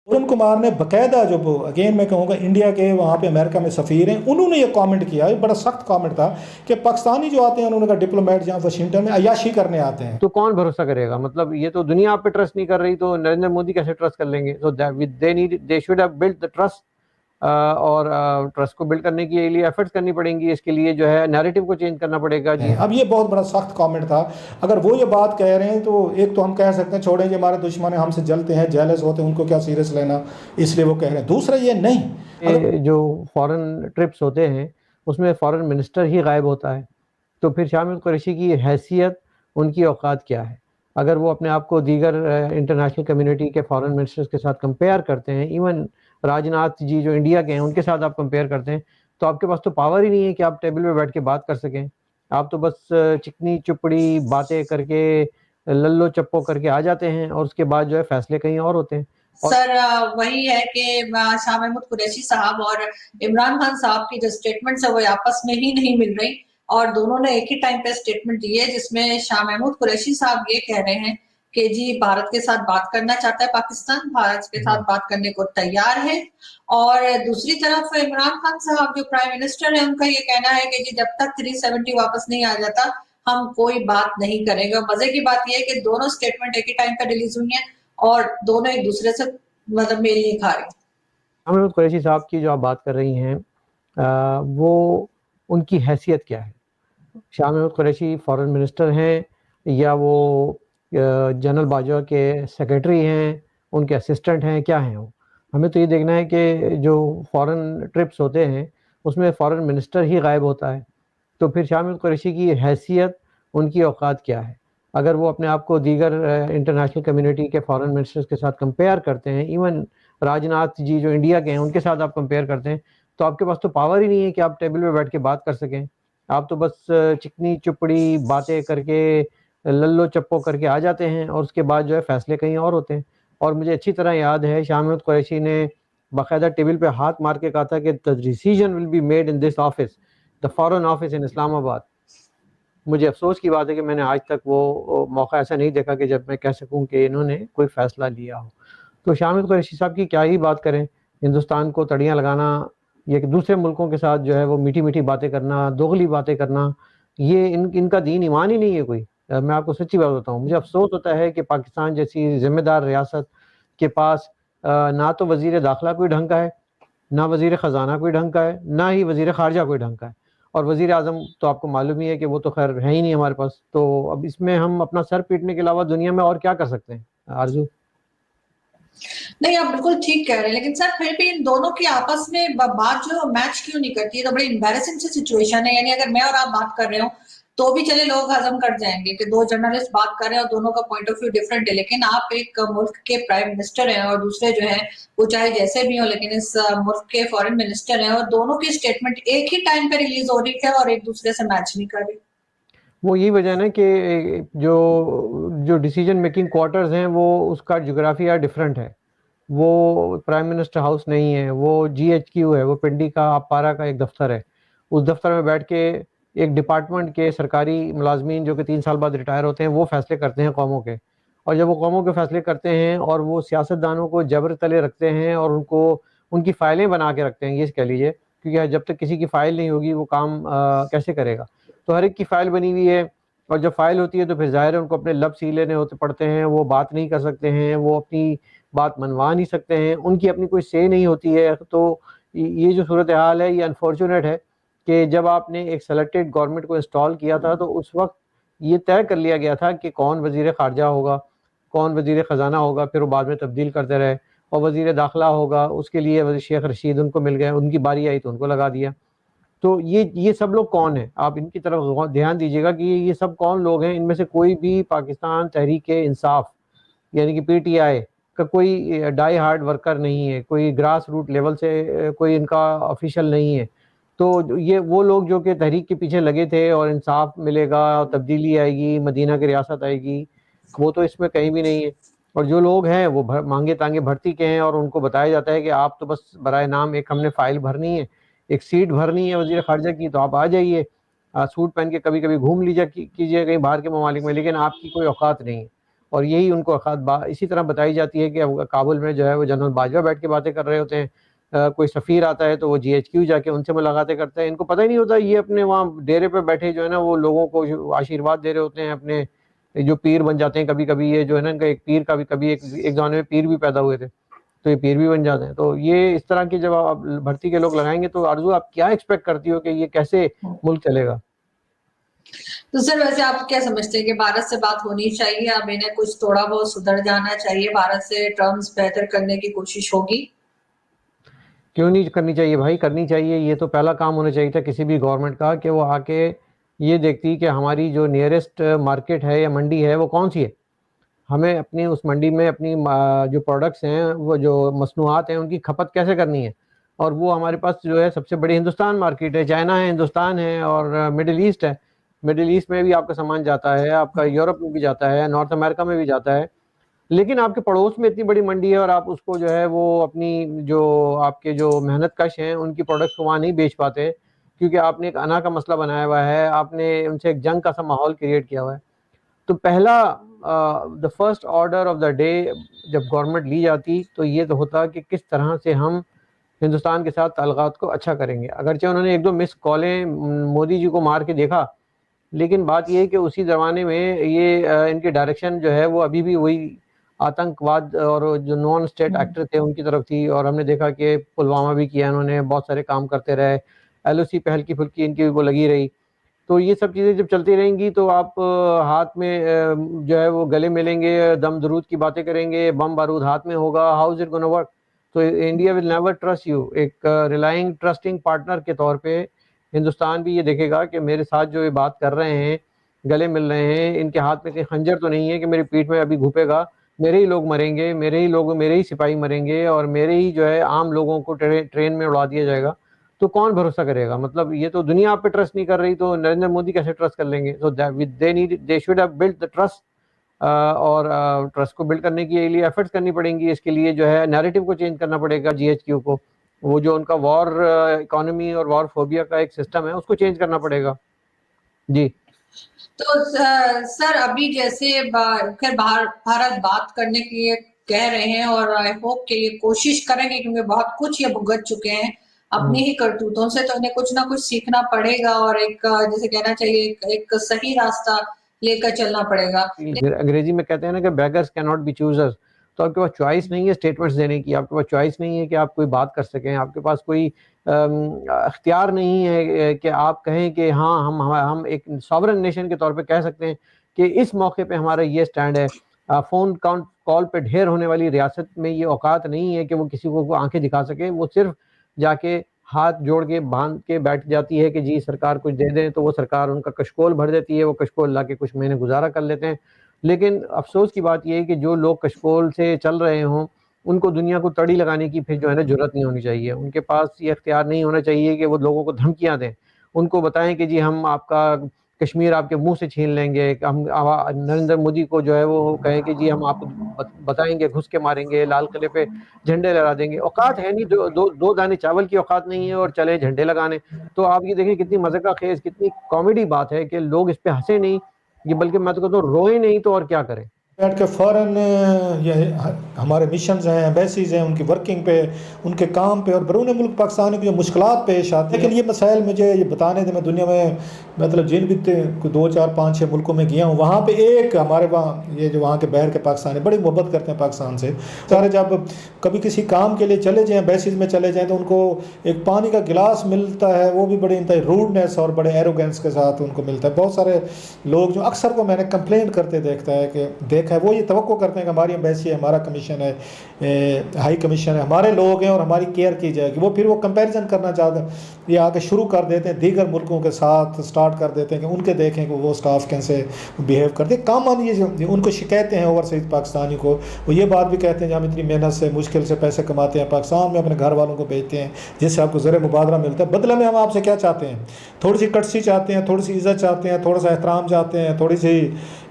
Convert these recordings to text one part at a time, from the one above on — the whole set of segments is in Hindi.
उत्तम कुमार ने बकायदा, जो अगेन मैं कहूँगा इंडिया के वहाँ पे अमेरिका में सफ़ीर हैं, उन्होंने ये कमेंट किया, बड़ा सख्त कमेंट था कि पाकिस्तानी जो आते हैं, उन्होंने कहा डिप्लोमेट जहाँ वाशिंगटन में अय्याशी करने आते हैं। तो कौन भरोसा करेगा? मतलब ये तो दुनिया आप पे ट्रस्ट नहीं कर रही, तो नरेंद्र मोदी कैसे ट्रस्ट कर लेंगे? So they should have built the trust, और ट्रस्ट को बिल्ड करने के लिए एफर्ट्स करनी पड़ेंगी। इसके लिए जो है नैरेटिव को चेंज करना पड़ेगा जी। अब ये बहुत बड़ा सख्त कमेंट था। अगर वो ये बात कह रहे हैं तो एक तो हम कह सकते हैं छोड़ें, जो हमारे दुश्मन है, हमसे जलते हैं, जेलस होते हैं, उनको क्या सीरियस लेना, इसलिए वो कह रहे हैं। दूसरा ये नहीं, अगर जो फॉरेन ट्रिप्स होते हैं उसमें फॉरेन मिनिस्टर ही गायब होता है, तो फिर शाह महमूद कुरैशी की हैसियत, उनकी औकात क्या है? अगर वो अपने आप को दीगर इंटरनेशनल कम्युनिटी के फॉरेन मिनिस्टर्स के साथ कंपेयर करते हैं, इवन राजनाथ जी जो इंडिया के हैं उनके साथ आप कंपेयर करते हैं, तो आपके पास तो पावर ही नहीं है कि आप टेबल पे बैठ के बात कर सकें। आप तो बस चिकनी चुपड़ी बातें करके, लल्लो चप्पो करके आ जाते हैं, और उसके बाद जो है फैसले कहीं और होते हैं। सर वही है कि शाह महमूद कुरैशी साहब और इमरान खान साहब की जो स्टेटमेंट्स है वो आपस में ही नहीं मिल रही, और दोनों ने एक ही टाइम पे स्टेटमेंट दी है जिसमें शाह महमूद कुरैशी साहब ये कह रहे हैं कि जी भारत के साथ बात करना चाहता है पाकिस्तान, भारत के साथ बात करने को तैयार है। और दूसरी तरफ इमरान खान साहब जो प्राइम मिनिस्टर है, उनका ये कहना है कि जी जब तक 370 वापस नहीं आ जाता हम कोई बात नहीं करेंगे। और मजे की बात यह है कि दोनों स्टेटमेंट एक ही टाइम पर रिलीज हुई है और दोनों एक दूसरे से मतलब मेल नहीं खा रहे। शाह महमूद कुरैशी साहब की जो आप बात कर रही हैं, वो उनकी हैसियत क्या है? शाह महमूद कुरैशी फॉरेन मिनिस्टर हैं, या वो जनरल बाजवा के सेक्रेटरी हैं, उनके असिस्टेंट हैं, क्या हैं वो? हमें तो ये देखना है कि जो फॉरेन ट्रिप्स होते हैं उसमें फॉरेन मिनिस्टर ही गायब होता है, तो फिर शाह महमूद कुरैशी की हैसियत, उनकी औकात क्या है? अगर वो अपने आप को दीगर इंटरनेशनल कम्युनिटी के फॉरेन मिनिस्टर्स के साथ कंपेयर करते हैं, इवन राजनाथ जी जो इंडिया के हैं उनके साथ आप कंपेयर करते हैं, तो आपके पास तो पावर ही नहीं है कि आप टेबल पे बैठ के बात कर सकें। आप तो बस चिकनी चुपड़ी बातें करके, लल्लो चप्पो करके आ जाते हैं, और उसके बाद जो है फैसले कहीं और होते हैं। और मुझे अच्छी तरह याद है शाह महमूद कुरैशी ने बाकायदा टेबल पे हाथ मार के कहा था कि the decision will be made in this office, the foreign office in Islamabad. मुझे अफसोस की बात है कि मैंने आज तक वो मौका ऐसा नहीं देखा कि जब मैं कह सकूं कि इन्होंने कोई फैसला लिया हो। तो शाह महमूद कुरैशी साहब की क्या ही बात करें, हिंदुस्तान को तड़ियाँ लगाना, ये दूसरे मुल्कों के साथ जो है वो मीठी मीठी बातें करना, दोगली बातें करना, ये इनका दीन ईमान ही नहीं है कोई। मैं आपको सच्ची बात बताऊं, मुझे अफसोस होता है कि पाकिस्तान जैसी जिम्मेदार रियासत के पास ना तो वजीर दाखिला कोई ढंग का है, ना वजीर ख़जाना कोई ढंग का है, ना ही वजीर खारजा कोई ढंग का है, और वजीर आज़म तो आपको मालूम ही है कि वो तो खैर है ही नहीं हमारे पास। तो अब इसमें हम अपना सर पीटने के अलावा दुनिया में और क्या कर सकते हैं? आरजू। नहीं, आप बिल्कुल ठीक कह रहे हैं, लेकिन सर फिर भी इन दोनों की आपस में बात जो मैच क्यों नहीं करती है? तो बड़ी एम्बैरेसिंग सी सिचुएशन है। यानी अगर मैं और आप बात कर रहे हो तो भी चले लोग हजम कर जाएंगे कि दो जर्नलिस्ट बात कर रहे हैं और दोनों का पॉइंट ऑफ व्यू डिफरेंट है, लेकिन आप एक मुल्क के प्राइम मिनिस्टर हैं और दूसरे जो है वो चाहे जैसे भी हो लेकिन इस मुल्क के फॉरेन मिनिस्टर हैं, और दोनों की स्टेटमेंट एक ही टाइम पे रिलीज हो रही है और एक दूसरे से मैच नहीं कर रही। वो यही वजह है ना कि जो जो डिसीजन मेकिंग क्वार्टर्स हैं वो उसका जोग्राफिया डिफरेंट है। वो प्राइम मिनिस्टर हाउस नहीं है, वो GHQ है, वो पिंडी का अपारा का एक दफ्तर है। उस दफ्तर में बैठ के एक डिपार्टमेंट के सरकारी मुलाजमीन जो कि 3 साल बाद रिटायर होते हैं वो फैसले करते हैं कौमों के। और जब वो कौमों के फैसले करते हैं और वो सियासतदानों को जबर तले रखते हैं और उनको उनकी फ़ाइलें बना के रखते हैं, ये कह लीजिए, क्योंकि जब तक किसी की फ़ाइल नहीं होगी वो काम कैसे करेगा? तो हर एक की फ़ाइल बनी हुई है, और जब फ़ाइल होती है तो फिर ज़ाहिर है उनको अपने लब सी लेने होते पड़ते हैं, वो बात नहीं कर सकते हैं, वो अपनी बात मनवा नहीं सकते हैं, उनकी अपनी कोई से नहीं होती है। तो ये जो सूरत हाल है ये अनफॉर्चुनेट है कि जब आपने एक सेलेक्टेड गवर्नमेंट को इंस्टॉल किया था तो उस वक्त ये तय कर लिया गया था कि कौन वजीर खारजा होगा, कौन वजीर ख़जाना होगा, फिर वो बाद में तब्दील करते रहे, और वजीर दाखिला होगा उसके लिए वज़ीर शेख रशीद उनको मिल गए, उनकी बारी आई तो उनको लगा दिया। तो ये सब लोग कौन हैं? आप इनकी तरफ ध्यान दीजिएगा कि ये सब कौन लोग हैं। इनमें से कोई भी पाकिस्तान तहरीक इंसाफ यानी कि PTI का कोई डाई हार्ड वर्कर नहीं है, कोई ग्रास रूट लेवल से कोई इनका ऑफिशियल नहीं है। तो ये वो लोग जो कि तहरीक के पीछे लगे थे और इंसाफ मिलेगा, तब्दीली आएगी, मदीना की रियासत आएगी, वो तो इसमें कहीं भी नहीं है। और जो लोग हैं वो मांगे तांगे भर्ती के हैं, और उनको बताया जाता है कि आप तो बस बराए नाम एक हमने फाइल भरनी है, एक सीट भरनी है वजीर खारजा की, तो आप आ जाइए, सूट पहन के कभी कभी घूम लीजिए कीजिए कहीं बाहर के ममालिक में, लेकिन आपकी कोई औकात नहीं है। और यही उनको इसी तरह बताई जाती है कि काबुल में जो है वो जनरल बाजवा बैठ के बातें कर रहे होते हैं, कोई सफ़ीर आता है तो वो GHQ जाके उनसे मुलाकातें करते हैं। इनको पता ही नहीं होता ये अपने वहाँ डेरे पे बैठे जो है ना वो लोगों को आशीर्वाद दे रहे होते हैं, अपने जो पीर बन जाते हैं। कभी कभी ये जो है ना इनका एक पीर का भी कभी एक ज़माने में पीर भी पैदा हुए थे, तो ये पीर भी बन जाते हैं। तो ये इस तरह की जब आप भर्ती के लोग लगाएंगे तो आरजू आप क्या एक्सपेक्ट करती हो कि ये कैसे मुल्क चलेगा? तो सर वैसे आप क्या समझते हैं कि भारत से बात होनी चाहिए, अब इन्हें कुछ थोड़ा बहुत सुधर जाना चाहिए, भारत से टर्म्स बेहतर करने की कोशिश होगी? क्यों नहीं करनी चाहिए भाई, करनी चाहिए। ये तो पहला काम होना चाहिए था किसी भी गवर्नमेंट का कि वो आके ये देखती कि हमारी जो नियरेस्ट मार्केट है या मंडी है वो कौन सी है। हमें अपनी उस मंडी में अपनी जो प्रोडक्ट्स हैं, वो जो मसनूआत हैं, उनकी खपत कैसे करनी है। और वो हमारे पास जो है सबसे बड़ी हिंदुस्तान मार्केट है, चाइना है, हिंदुस्तान है और मिडिल ईस्ट है। मिडिल ईस्ट में भी आपका सामान जाता है, आपका यूरोप में भी जाता है, नॉर्थ अमेरिका में भी जाता है। लेकिन आपके पड़ोस में इतनी बड़ी मंडी है और आप उसको जो है वो अपनी जो आपके जो मेहनत कश हैं उनकी प्रोडक्ट्स को वहाँ नहीं बेच पाते, क्योंकि आपने एक अना का मसला बनाया हुआ है, आपने उनसे एक जंग का सा माहौल क्रिएट किया हुआ है। तो पहला the first order of the day जब गवर्नमेंट ली जाती तो ये तो होता कि किस तरह से हम हिंदुस्तान के साथ ताल्लुकात को अच्छा करेंगे। अगरचे उन्होंने एक दो मिस कॉलें मोदी जी को मार के देखा, लेकिन बात ये है कि उसी ज़माने में ये इनकी डायरेक्शन जो है वो अभी भी वही आतंकवाद और जो नॉन स्टेट एक्टर थे उनकी तरफ थी। और हमने देखा कि पुलवामा भी किया इन्होंने, बहुत सारे काम करते रहे, LOC पे हल्की फुल्की इनकी वो लगी रही। तो ये सब चीज़ें जब चलती रहेंगी तो आप हाथ में जो है वो गले मिलेंगे, दम दरूद की बातें करेंगे, बम बारूद हाथ में होगा, how is it gonna work? तो India will never trust you. एक रिलाइंग ट्रस्टिंग पार्टनर के तौर पे हिंदुस्तान भी ये देखेगा कि मेरे साथ जो ये बात कर रहे हैं, गले मिल रहे हैं, इनके हाथ में कहीं खंजर तो नहीं है कि मेरी पीठ में अभी घुपेगा, मेरे ही लोग मरेंगे, मेरे ही सिपाही मरेंगे और मेरे ही जो है आम लोगों को ट्रेन में उड़ा दिया जाएगा। तो कौन भरोसा करेगा? मतलब ये तो दुनिया आप पे ट्रस्ट नहीं कर रही, तो नरेंद्र मोदी कैसे ट्रस्ट कर लेंगे? So they should have built the trust. और ट्रस्ट को बिल्ड करने के लिए एफर्ट्स करनी पड़ेंगी। इसके लिए जो है नैरेटिव को चेंज करना पड़ेगा, GHQ को, वो जो उनका वॉर इकोनॉमी और वॉर फोबिया का एक सिस्टम है उसको चेंज करना पड़ेगा। जी। तो सर अभी जैसे खैर भारत बात करने के लिए कह रहे हैं और आई होप कि ये कोशिश करेंगे, क्योंकि बहुत कुछ ये भुगत चुके हैं अपनी ही करतूतों से, तो इन्हें कुछ ना कुछ सीखना पड़ेगा और एक जैसे कहना चाहिए एक सही रास्ता लेकर चलना पड़ेगा। अंग्रेजी में कहते हैं ना कि beggars can not be choosers. तो आपके पास चॉइस नहीं है स्टेटमेंट्स देने की, आपके पास चॉइस नहीं है कि आप कोई बात कर सकें, आपके पास कोई अख्तियार नहीं है कि आप कहें कि हाँ हम एक सॉवरन नेशन के तौर पे कह सकते हैं कि इस मौके पे हमारा ये स्टैंड है। फ़ोन कॉल पे ढेर होने वाली रियासत में ये औकात नहीं है कि वो किसी को आंखें दिखा सके। वो सिर्फ जाके हाथ जोड़ के बांध के बैठ जाती है कि जी सरकार कुछ दे दें, तो वो सरकार उनका कशकोल भर देती है, वो कशकोल ला के कुछ महीने गुजारा कर लेते हैं। लेकिन अफसोस की बात यह है कि जो लोग कशकोल से चल रहे हों उनको दुनिया को तड़ी लगाने की फिर जो है ना जरूरत नहीं होनी चाहिए। उनके पास ये अख्तियार नहीं होना चाहिए कि वो लोगों को धमकियां दें, उनको बताएं कि जी हम आपका कश्मीर आपके मुंह से छीन लेंगे। हम नरेंद्र मोदी को जो है वो कहें कि जी हम आपको बताएंगे, घुस के मारेंगे, लाल किले पे झंडे लगा देंगे। औकात है नहीं, दो दाने चावल की औकात नहीं है और चले झंडे लगाने। तो आप ये देखें कितनी मजे का खेज, कितनी कॉमेडी बात है कि लोग इस पे हंसे नहीं, ये बल्कि मैं तो कहता हूँ रोए नहीं, तो और क्या करें। बैठ के फ़ौरन ये हमारे मिशंस हैं, एम्बेसीज हैं, उनकी वर्किंग पे, उनके काम पे और बैरून मुल्क पाकिस्तान की जो मुश्किलात पेश आती हैं। लेकिन ये मसाइल मुझे ये बताने थे, मैं दुनिया में मतलब जिन भी 2, 4, 5, 6 मुल्कों में गया हूँ, वहाँ पे एक हमारे वहाँ ये जो वहाँ के बहर के पाकिस्तानी बड़ी मोहब्बत करते हैं पाकिस्तान से। सारे जब कभी किसी काम के लिए चले जाएँ, एम्बेसीज में चले जाएँ, तो उनको एक पानी का गिलास मिलता है, वो भी बड़े इंतहाई रूडनेस और बड़े एरोगेंस के साथ उनको मिलता है। बहुत सारे लोग जो अक्सर को मैंने कंप्लेंट करते देखा है, वो ये तवक्को करते हैं कि हमारी एम्बेसी है, हमारा कमीशन है, हाई कमीशन है, हमारे लोग हैं और हमारी केयर की जाएगी। वो फिर वो कंपैरिजन करना चाहते हैं, ये आके शुरू कर देते हैं दीगर मुल्कों के साथ, स्टार्ट कर देते हैं कि उनके देखें कि वो स्टाफ कैसे बिहेव करते हैं। कॉमन ये जो उनको शिकायतें हैं ओवरसीज पाकिस्तानी को, वो ये बात भी कहते हैं, जब हम इतनी मेहनत से मुश्किल से पैसे कमाते हैं, पाकिस्तान में अपने घर वालों को भेजते हैं जिससे आपको ज़र मुबादला मिलता है, बदले में हम आपसे क्या चाहते हैं? थोड़ी सी कटसी चाहते हैं, थोड़ी सी इज़्ज़त चाहते हैं, थोड़ा सा एहतराम चाहते हैं, थोड़ी सी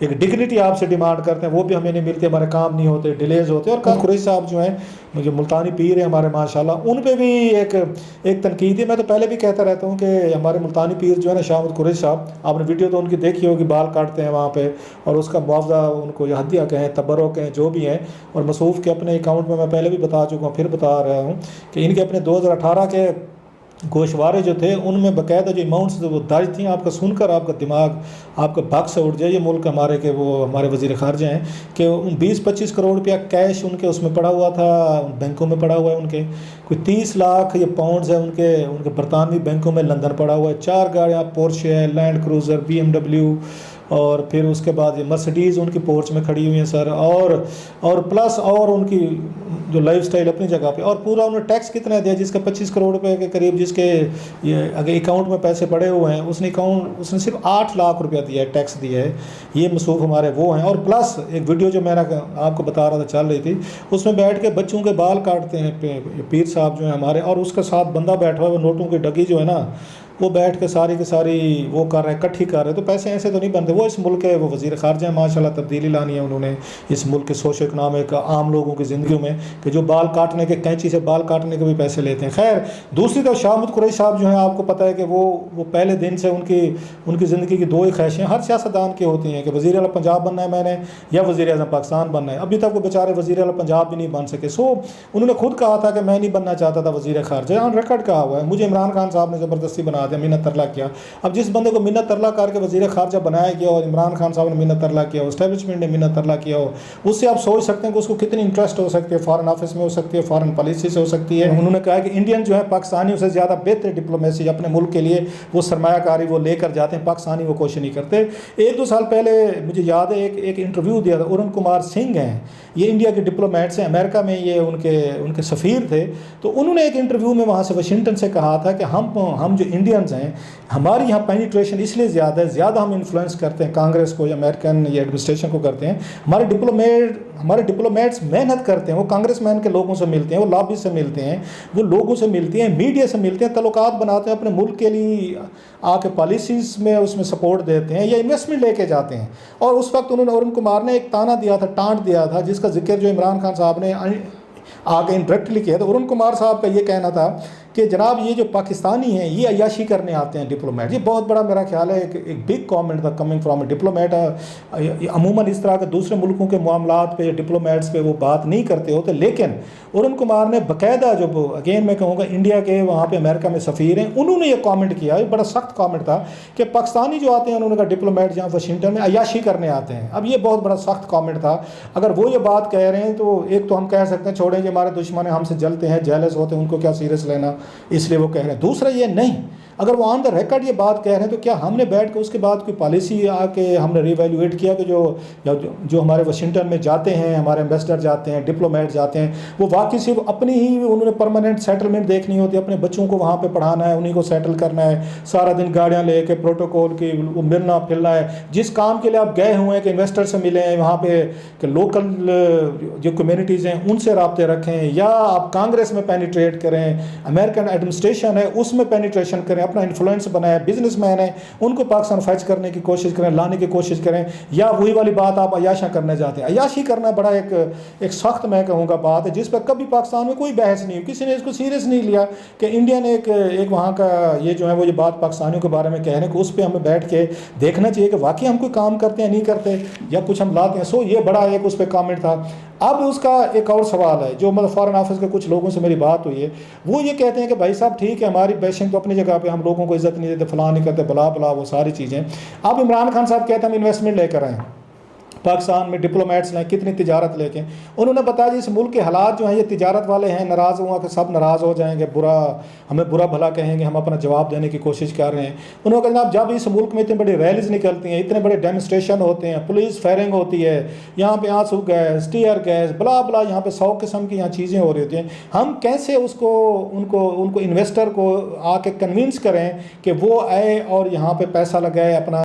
एक डिग्निटी आपसे डिमांड करते हैं, वो भी हमें नहीं मिलती, हमारे काम नहीं होते, डिलेज होते हैं। और कुरैशी साहब जो हैं जो मुल्तानी पीर है हमारे माशाल्लाह, उन पे भी एक तनकीद है। मैं तो पहले भी कहता रहता हूँ कि हमारे मुल्तानी पीर जो है ना, शाह महमूद कुरैशी साहब, आपने वीडियो तो उनकी देखी होगी, बाल काटते हैं वहाँ पे और उसका मुआवजा उनको हदिया कहें, तबर्रुक कहें, जो भी हैं। और मसूफ़ के अपने अकाउंट में मैं पहले भी बता चुका हूँ, फिर बता रहा हूँ कि इनके अपने 2018 के गोशवारे जो थे उनमें बाकायदा जो अमाउंट्स वो दर्ज थी, आपका सुनकर आपका दिमाग आपका भग से उठ जाए। ये मुल्क हमारे के वो हमारे वज़ीर ख़ारजा हैं कि 20-25 करोड़ रुपया कैश उनके उसमें पड़ा हुआ था, बैंकों में पड़ा हुआ है उनके। कोई 30 लाख ये पाउंड्स है उनके बरतानवी बैंकों में लंदन पड़ा हुआ है। 4 गाड़ियाँ पोर्शे है, लैंड क्रूज़र, BMW, और फिर उसके बाद ये मर्सिडीज़ उनकी पोर्च में खड़ी हुई हैं सर। और प्लस और उनकी जो लाइफस्टाइल अपनी जगह पे, और पूरा उन्होंने टैक्स कितना दिया, जिसका 25 करोड़ रुपए के करीब जिसके ये अगर अकाउंट में पैसे पड़े हुए हैं, उसने सिर्फ 8 लाख रुपया दिया है, टैक्स दिया है। ये मसूफ़ हमारे वो हैं। और प्लस एक वीडियो जो मैंने आपको बता रहा था चल रही थी, उसमें बैठ के बच्चों के बाल काटते हैं पीर साहब जो हैं हमारे, और उसके साथ बंदा बैठा हुआ है, नोटों की डगी जो है ना, वो बैठ के सारी की सारी वो कर रहे हैं, इकट्ठी कर रहे हैं। तो पैसे ऐसे तो नहीं बनते। वो इस मुल्क के वो वज़ीर ख़ारजा माशाल्लाह, तब्दीली लानी है उन्होंने इस मुल्क के सोशो इकनॉमिक आम लोगों की ज़िंदगी में, कि जो बाल काटने के कैंची से बाल काटने के भी पैसे लेते हैं। खैर, दूसरी तरफ शाह महमूद कुरैशी साहब जो हैं, आपको पता है कि वो पहले दिन से उनकी ज़िंदगी की दो ही ख्वाहिशें हर सियासतदान की होती हैं कि वज़ीर आला पंजाब बनना है मैंने, या वज़ीर आज़म पाकिस्तान बनना है। अभी तक वो बेचारे वज़ीर आला पंजाब भी नहीं बन सके। सो उन्होंने खुद कहा था कि मैं नहीं बनना चाहता था वज़ीर ख़ारजा, ऑन रिकॉर्ड कहा हुआ है। मुझे इमरान खान साहब ने ज़बरदस्ती बना दिया, मिन्नत तरला किया। अब जिस बंदे को मिन्नत तरला करके वज़ीर ख़ारजा बनाया गया और इमरान खान साहब ने मिन्नत तरला किया हो, एस्टैब्लिशमेंट ने मिन्नत तरला किया हो, उससे आप सोच सकते हैं कि उसको कितनी इंटरेस्ट हो सकती है। फॉरेन ऑफिस में हो सकती है, फॉरेन पॉलिसी से हो सकती है। उन्होंने कहा कि इंडियन जो है पाकिस्तानियों से ज़्यादा बेहतर डिप्लोमेसी अपने मुल्क के लिए वो सरमायाकारी वो लेकर जाते हैं, पाकिस्तानी वो कोशिश नहीं करते। 1-2 साल पहले मुझे याद है एक इंटरव्यू दिया था, अरुण कुमार सिंह हैं, ये इंडिया के डिप्लोमेट्स हैं, अमेरिका में ये उनके सफ़ीर थे। तो उन्होंने एक इंटरव्यू में वहाँ से वाशिंगटन से कहा था कि हम जो इंडियंस हैं, हमारे यहाँ पेनिट्रेशन इसलिए ज़्यादा हम इन्फ्लुएंस करते हैं कांग्रेस को या अमेरिकन या एडमिनिस्ट्रेशन को करते हैं। हमारे डिप्लोमेट्स मेहनत करते हैं, वो कांग्रेसमैन के लोगों से मिलते हैं, वो लॉबी से मिलते हैं, वो लोगों से मिलते हैं, मीडिया से मिलते हैं, तल्लुकात बनाते हैं, अपने मुल्क के लिए आके पॉलिसीज़ में उसमें सपोर्ट देते हैं या इन्वेस्टमेंट लेके जाते हैं। और उस वक्त उन्होंने अरुण कुमार ने एक ताना दिया था, टांट दिया था, जिसका जिक्र जो इमरान खान साहब ने आगे इंडायरेक्टली किया। तो अरुण कुमार साहब का ये कहना था कि जनाब ये जो पाकिस्तानी हैं ये अय्याशी करने आते हैं डिप्लोमेट। ये बहुत बड़ा मेरा ख्याल है एक बिग कमेंट था कमिंग फ्रॉम ए डिप्लोमेट। अमूमन इस तरह के दूसरे मुल्कों के मामलात पे डिप्लोमेट्स पे वो बात नहीं करते होते, लेकिन अरुण कुमार ने बाकायदा जो अगेन मैं कहूँगा इंडिया के वहाँ पे अमेरिका में सफ़ीर हैं, उन्होंने ये कमेंट किया, ये बड़ा सख्त कमेंट था कि पाकिस्तानी जो आते हैं उन्होंने कहा डिप्लोमेट जहाँ वाशिंगटन में अय्याशी करने आते हैं। अब ये बहुत बड़ा सख्त कमेंट था। अगर वो ये बात कह रहे हैं तो एक तो हम कह सकते हैं छोड़ें जी हमारे दुश्मन हमसे जलते हैं, जेलस होते हैं, उनको क्या सीरियस लेना, इसलिए वो कह रहे हैं। दूसरा ये नहीं, अगर वो ऑन द रिकॉर्ड ये बात कह रहे हैं तो क्या हमने बैठ के उसके बाद कोई पॉलिसी आके हमने रिवैल्यूएट किया कि जो हमारे वाशिंगटन में जाते हैं, हमारे एम्बेसडर जाते हैं, डिप्लोमेट जाते हैं, वो वाकई सिर्फ अपनी ही उन्होंने परमानेंट सेटलमेंट देखनी होती है, अपने बच्चों को वहाँ पे पढ़ाना है, उन्हीं को सेटल करना है, सारा दिन गाड़ियाँ लेके प्रोटोकॉल की वो मिलना फिरना है। जिस काम के लिए आप गए हुए हैं कि इन्वेस्टर से मिले हैं वहाँ पे, कि लोकल जो कम्युनिटीज़ हैं उनसे रब्ते रखें, या आप कांग्रेस में पेनिट्रेट करें, अमेरिकन एडमिनिस्ट्रेशन है उसमें पेनिट्रेशन करें, अपना इन्फ्लुएंस बनाए, बिजनेसमैन है उनको पाकिस्तान फैच करने की कोशिश करें, लाने की कोशिश करें, या वही वाली बात आप अयाशा करने जाते हैं। अयाशी करना बड़ा एक सख्त मैं कहूँगा बात है, जिस पर कभी पाकिस्तान में कोई बहस नहीं हुई, किसी ने इसको सीरियस नहीं लिया कि इंडिया ने एक वहाँ का ये जो है वो ये बात पाकिस्तानियों के बारे में कह रहे हैं कि उस पर हमें बैठ के देखना चाहिए कि वाकई हम कोई काम करते हैं नहीं करते या कुछ हम लाते हैं। सो ये बड़ा एक उस पर कमेंट था। अब उसका एक और सवाल है जो मतलब फॉरेन ऑफिस के कुछ लोगों से मेरी बात हुई है, वो ये कहते हैं कि भाई साहब ठीक है हमारी बैशिंग तो अपनी जगह पे, हम लोगों को इज्जत नहीं देते, फलां नहीं करते, बला बला वो सारी चीज़ें। अब इमरान खान साहब कहते हैं हम इन्वेस्टमेंट लेकर आए पाकिस्तान में, डिप्लोमेट्स ने कितनी तिजारत लेके, उन्होंने बताया जी इस मुल्क के हालात जो हैं ये तिजारत वाले हैं, नाराज़ हुआ कि सब नाराज़ हो जाएंगे, हमें बुरा भला कहेंगे, हम अपना जवाब देने की कोशिश कर रहे हैं। उन्होंने कहा जब इस मुल्क में इतनी बड़ी रैलीज निकलती हैं, इतने बड़े डेमोस्ट्रेशन होते हैं, पुलिस फायरिंग होती है, यहाँ पे आंसू गैस, टीयर गैस, बला बला, यहाँ पे 100 किस्म की यहाँ चीज़ें हो रही होती हैं, हम कैसे उनको इन्वेस्टर को आके कन्विंस करें कि वो आए और यहाँ पर पैसा लगाए, अपना